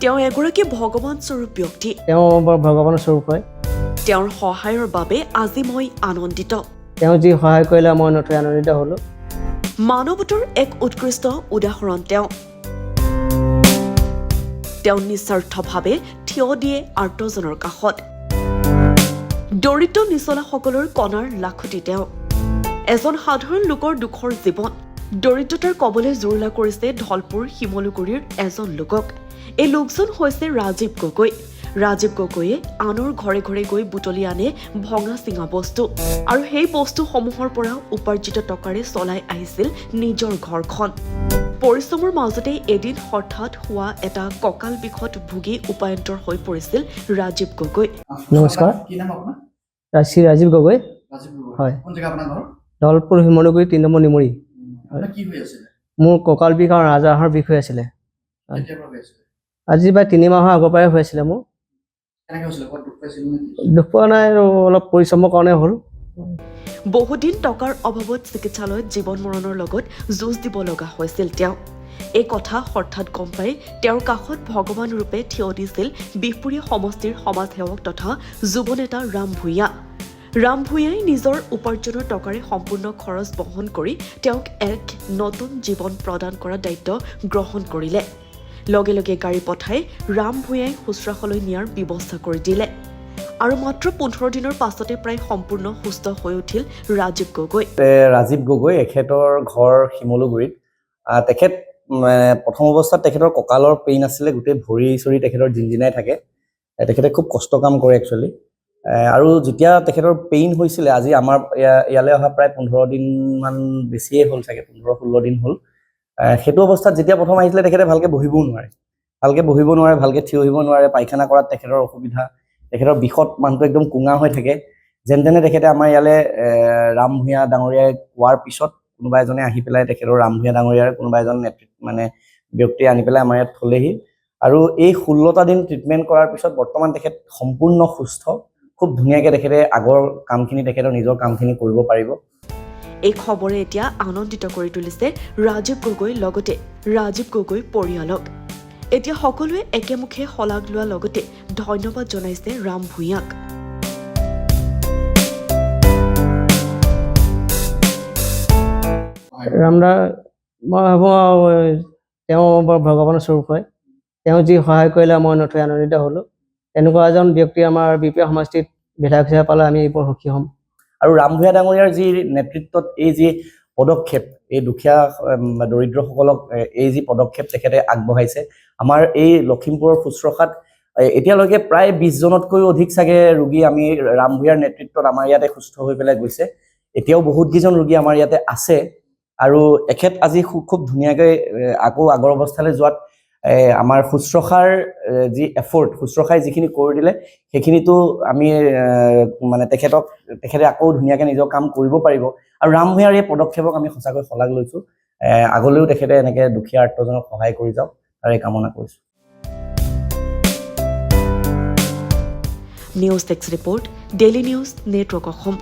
তেওঁ এগৰাকী ভগৱান স্বৰূপ ব্যক্তি। তেওঁ ভগৱানৰ স্বৰূপ হয়। তেওঁৰ সহায়ৰ বাবে আজি মই আনন্দিত। তেওঁ যি সহায় কৰিলে মই নথৈ আনন্দিত হ'লোঁ। মানৱতাৰ এক উৎকৃষ্ট উদাহৰণ তেওঁ নিস্বাৰ্থভাৱে থিয় দিয়ে আৰ্তজনৰ কাষত। দৰিদ্ৰ নিচলাসকলৰ কণাৰ লাখুটি তেওঁ। এজন সাধাৰণ লোকৰ দুখৰ জীৱন। দৰিদ্ৰতাৰ কবলে জুৰুলা কৰিছে ধলপুৰ শিমলুগুৰিৰ এজন লোকক। এই লোকজন হৈছে ৰাজীৱ গগৈ। ৰাজীৱ গগৈয়ে আনৰ ঘৰে ঘৰে গৈ বুটলি আনে ভঙা চিঙা বস্তু আৰু সেই বস্তুসমূহৰ পৰা উপাৰ্জিত টকাৰে চলাই আহিছিল নিজৰ ঘৰখন। পৰিশ্ৰমৰ মাজতে এদিন হঠাৎ হোৱা এটা কঁকাল বিষত ভুগি উপায়ন্তৰ হৈ পৰিছিল ৰাজীৱ গগৈ। নমস্কাৰ, শ্ৰী ৰাজীৱ গগৈ। হয়, ধলপুৰ শিমলুগুৰি ৩ নম্বৰ নিমৰি। মোৰ কঁকাল বিষ আৰু ৰাজহাড়ৰ বিষ হৈ আছিলে। আজি প্ৰায় ৩ মাহৰ আগৰ পৰাই হৈ আছিলে। মোৰ দুখ পোৱা নাই আৰু অলপ পৰিশ্ৰমৰ কাৰণে হ'ল। বহুদিন টকাৰ অভাৱত চিকিৎসালয়ত জীৱন মৰণৰ লগত যুঁজ দিব লগা হৈছিল তেওঁ। এই কথা হঠাৎ গম পাই তেওঁৰ কাষত ভগৱান ৰূপে থিয় দিছিল বিহপুৰীয়া সমষ্টিৰ সমাজসেৱক তথা যুৱ নেতা ৰাম ভূঞা। ৰাম ভূঞাই নিজৰ উপাৰ্জনৰ টকাৰে সম্পূৰ্ণ খৰচ বহন কৰি তেওঁক এক নতুন জীৱন প্ৰদান কৰাৰ দায়িত্ব গ্ৰহণ কৰিলে। লগে লগে গাড়ী পঠাই ৰাম ভূঞাই শুশ্ৰূষালৈ নিয়াৰ ব্যৱস্থা কৰি দিলে আৰু মাত্ৰ 15 দিনৰ পাছতে প্ৰায় সম্পূৰ্ণ সুস্থ হৈ উঠিল ৰাজীৱ গগৈ। ৰাজীৱ গগৈ, এখেতৰ ঘৰ শিমলুগুৰিত। তেখেত প্ৰথম অৱস্থাত তেখেতৰ কঁকালৰ পেইন আছিলে, গোটেই ভৰি চৰি তেখেতৰ জিনজিনাই থাকে। তেখেতে খুব কষ্ট কাম কৰে একচুৱেলি। আৰু যেতিয়া তেখেতৰ পেইন হৈছিলে, আজি আমাৰ ইয়ালৈ অহা প্ৰায় 15 দিনমান বেছিয়ে হ'ল চাগে, 15-16 দিন হ'ল। সেইটো অৱস্থাত যেতিয়া প্ৰথম আহিছিলে তেখেতে ভালকৈ বহিবও নোৱাৰে, ভালকৈ থিয় আহিব নোৱাৰে। পায়খানা কৰাত তেখেতৰ অসুবিধা, তেখেতৰ বিষত মানুহটো একদম কুঙা হৈ থাকে। যেন তেনে তেখেতে আমাৰ ইয়ালৈ ৰাম ভূঞা ডাঙৰীয়াই কোৱাৰ পিছত কোনোবা এজনে আহি পেলাই তেখেতৰ ৰাম ভূঞা ডাঙৰীয়াৰ কোনোবা এজন ব্যক্তিয়ে আনি পেলাই আমাৰ ইয়াত থ'লেহি আৰু এই 16টা দিন ট্ৰিটমেণ্ট কৰাৰ পিছত বৰ্তমান তেখেত সম্পূৰ্ণ সুস্থ। খুব ধুনীয়াকৈ তেখেতে আগৰ কামখিনি, তেখেতৰ নিজৰ কামখিনি কৰিব পাৰিব। এই খবৰে এতিয়া আনন্দিত কৰি তুলিছে ৰাজীৱ গগৈ লগতে ৰাজীৱ গগৈ পৰিয়ালক। এতিয়া সকলোৱে একেমুখে শলাগ লোৱাৰ লগতে ধন্যবাদ জনাইছে ৰাম ভূঞাক। ৰামদা, মই ভাবোঁ তেওঁ ভগৱানৰ স্বৰূপ হয়। তেওঁ যি সহায় কৰিলে মই নথৈ আনন্দিত হ'লোঁ। এনেকুৱা এজন ব্যক্তি আমাৰ বিহপুৰীয়া সমষ্টিত বিধায়ক হিচাপে পালে আমি বৰ সুখী হ'ম। আৰু ৰাম ভূঞা ডাঙৰীয়াৰ যি নেতৃত্বত এই যি পদক্ষেপ, এই দুখীয়া দৰিদ্ৰসকলক এই যি পদক্ষেপ তেখেতে আগবঢ়াইছে, আমাৰ এই লখিমপুৰৰ শুশ্ৰূষাত এতিয়ালৈকে প্ৰায় 20 জনতকৈও অধিক চাগে ৰোগী আমি ৰাম ভূঞাৰ নেতৃত্বত আমাৰ ইয়াতে সুস্থ হৈ পেলাই গৈছে। এতিয়াও বহুতকেইজন ৰোগী আমাৰ ইয়াতে আছে আৰু এখেত আজি খুব ধুনীয়াকৈ আকৌ আগৰ অৱস্থালৈ যোৱাত আমাৰ শুশ্ৰূষাৰ যি এফৰ্ট, শুশ্ৰূষাই যিখিনি কৰি দিলে সেইখিনিতো আমি তেখেতে আকৌ ধুনীয়াকৈ নিজৰ কাম কৰিব পাৰিব। আৰু ৰাম ভূঞাৰ এই পদক্ষেপক আমি সঁচাকৈ শলাগ লৈছোঁ। আগলৈও তেখেতে এনেকৈ দুখীয়া আৰ্তজনক সহায় কৰি যাওক, তাৰে কামনা কৰিছোঁ। News desk report, daily news network Assam.